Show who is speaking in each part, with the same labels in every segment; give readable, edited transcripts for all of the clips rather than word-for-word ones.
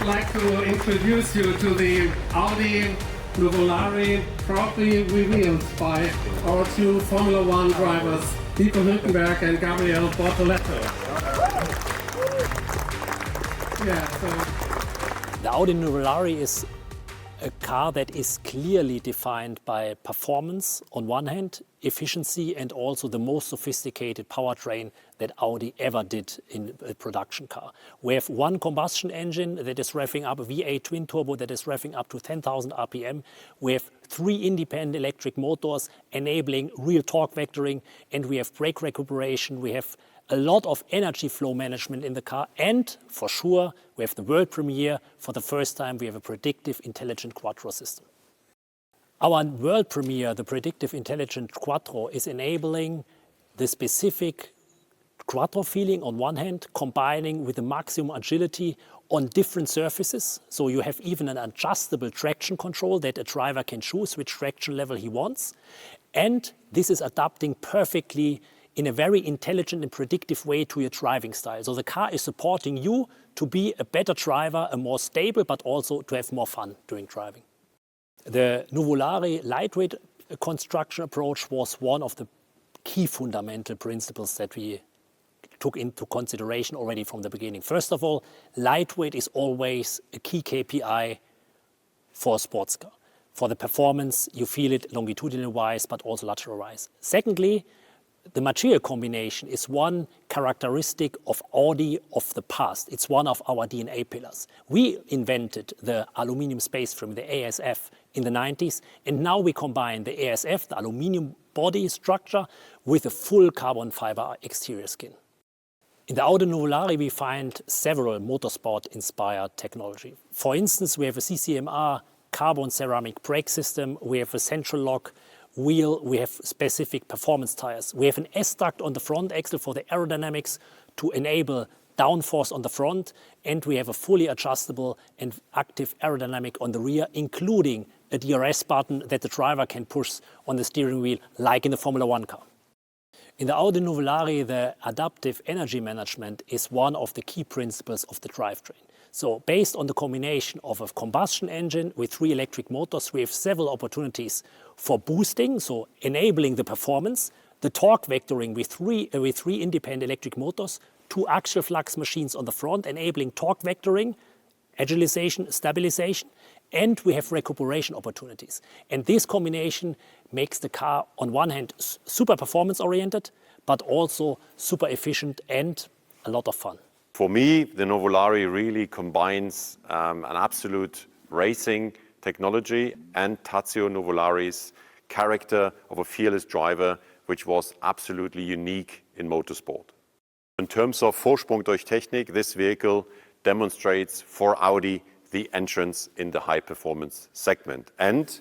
Speaker 1: like to introduce you to the Audi Nuvolari, proudly revealed by our two Formula One drivers, Nico Hülkenberg and Gabriele Bortoletto.
Speaker 2: The Audi Nuvolari is a car that is clearly defined by performance on one hand, efficiency, and also the most sophisticated powertrain that Audi ever did in a production car. We have one combustion engine that is revving up, a V8 twin turbo that is revving up to 10,000 RPM. We have 3 independent electric motors enabling real torque vectoring, and we have brake recuperation. We have a lot of energy flow management in the car, and for sure we have the world premiere. For the first time we have a predictive intelligent quattro system. Our world premiere, the predictive intelligent quattro, is enabling the specific quattro feeling on one hand, combining with the maximum agility on different surfaces. So you have even an adjustable traction control that a driver can choose which traction level he wants. And this is adapting perfectly in a very intelligent and predictive way to your driving style. So the car is supporting you to be a better driver, a more stable, but also to have more fun during driving. The Nuvolari lightweight construction approach was one of the key fundamental principles that we took into consideration already from the beginning. First of all, lightweight is always a key KPI for a sports car. For the performance, you feel it longitudinal-wise, but also lateral-wise. Secondly, the material combination is one characteristic of Audi of the past. It's one of our DNA pillars. We invented the aluminum space frame, the ASF, in the 90s, and now we combine the ASF, the aluminum body structure, with a full carbon fiber exterior skin. In the Audi Nuvolari, we find several motorsport-inspired technology. For instance, we have a CCMR carbon ceramic brake system, we have a central lock wheel, we have specific performance tires. We have an S-duct on the front axle for the aerodynamics to enable downforce on the front, and we have a fully adjustable and active aerodynamic on the rear, including a DRS button that the driver can push on the steering wheel like in the Formula One car. In the Audi Nuvolari, the adaptive energy management is one of the key principles of the drivetrain. So based on the combination of a combustion engine with 3 electric motors, we have several opportunities for boosting, so enabling the performance, the torque vectoring with three independent electric motors, 2 axial flux machines on the front, enabling torque vectoring, agilization, stabilization, and we have recuperation opportunities. And this combination makes the car, on one hand, super performance oriented, but also super efficient and a lot of fun.
Speaker 3: For me, the Nuvolari really combines an absolute racing technology and Tazio Nuvolari's character of a fearless driver, which was absolutely unique in motorsport. In terms of Vorsprung durch Technik, this vehicle demonstrates for Audi the entrance in the high-performance segment. And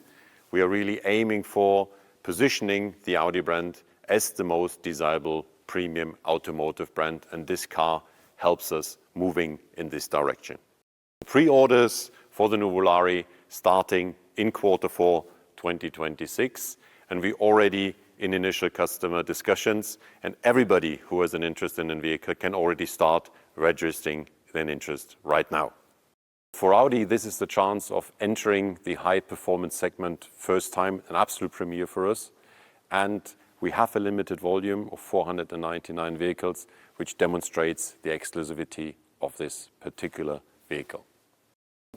Speaker 3: we are really aiming for positioning the Audi brand as the most desirable premium automotive brand, and this car helps us moving in this direction. Pre-orders for the Nuvolari starting in Q4 2026, and we already in initial customer discussions, and everybody who has an interest in a vehicle can already start registering their interest right now. For Audi, this is the chance of entering the high-performance segment first time, an absolute premiere for us, and we have a limited volume of 499 vehicles, which demonstrates the exclusivity of this particular vehicle.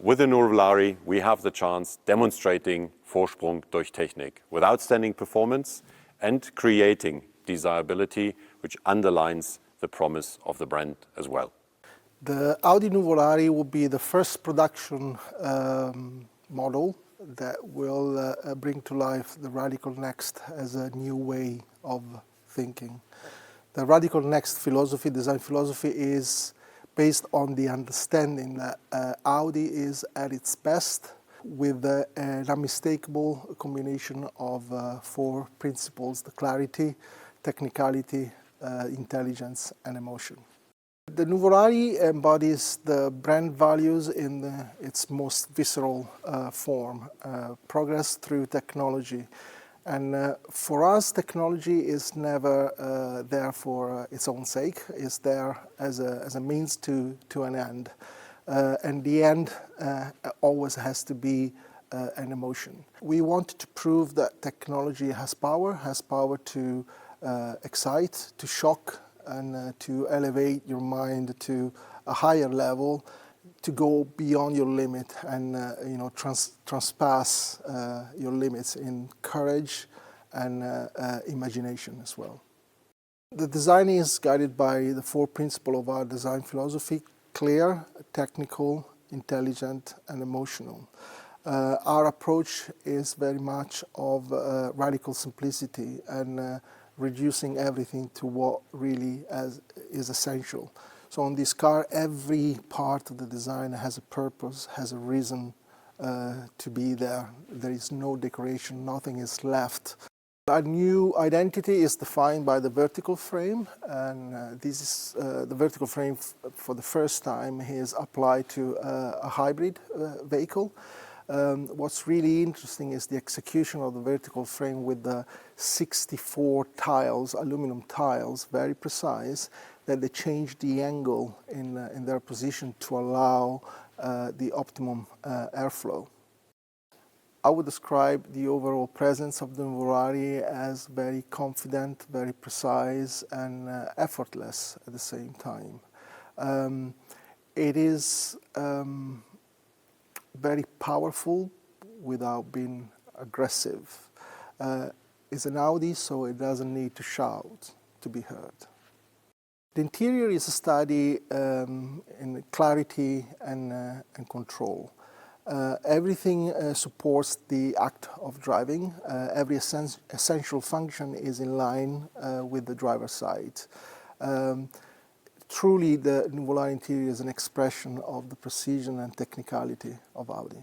Speaker 3: With the Nuvolari, we have the chance demonstrating Vorsprung durch Technik with outstanding performance and creating desirability, which underlines the promise of the brand as well.
Speaker 4: The Audi Nuvolari will be the first production model that will bring to life the Radical Next as a new way of thinking. The Radical Next philosophy, design philosophy, is based on the understanding that Audi is at its best with an unmistakable combination of 4 principles: the clarity, technicality, intelligence, and emotion. The Nuvolari embodies the brand values in its most visceral form, progress through technology. And for us, technology is never there for its own sake. It's there as a means to an end. and the end always has to be an emotion. We wanted to prove that technology has power to excite, to shock, and to elevate your mind to a higher level, to go beyond your limit and transpass your limits in courage and imagination as well. The design is guided by the 4 principles of our design philosophy: clear, technical, intelligent, and emotional. Our approach is very much of radical simplicity and reducing everything to what really is essential. So on this car, every part of the design has a purpose, has a reason to be there. There is no decoration, nothing is left. Our new identity is defined by the vertical frame, and this is the vertical frame for the first time is applied to a hybrid vehicle. What's really interesting is the execution of the vertical frame with the 64 tiles, aluminum tiles, very precise, that they change the angle in their position to allow the optimum airflow. I would describe the overall presence of the Nuvolari as very confident, very precise, and effortless at the same time. It is very powerful without being aggressive. It's an Audi, so it doesn't need to shout to be heard. The interior is a study in clarity and control. Everything supports the act of driving. Every essential function is in line with the driver's side. Truly, the Nuvolari interior is an expression of the precision and technicality of Audi.